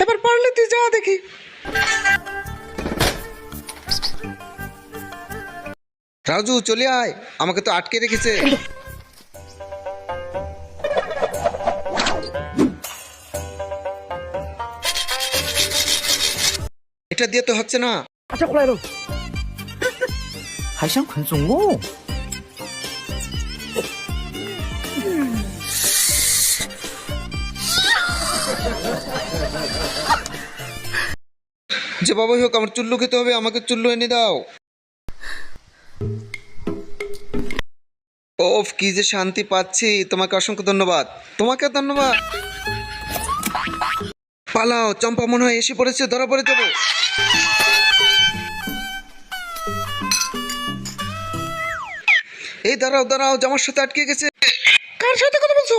এবার পারলে তুই যা দেখি। রাজু চলে আয়, আমাকে তো আটকে রেখেছে। এটা দিয়ে তো হচ্ছে না। 啊，这回来了，还想困住我？ যে বাবাই হোক আমার চুল্লু খেতে হবে, আমাকে চুল্লু এনে দাও। ওফ কি যে শান্তি পাচ্ছি, তোমাকে অসংখ্য ধন্যবাদ। তোমাকে ধন্যবাদ। পালাও, চম্পা মনে হয় এসে পড়েছে, ধরা পড়ে যাবো। এই দাঁড়াও দাঁড়াও, জামার সাথে আটকে গেছে। কার সাথে কথা বলছো?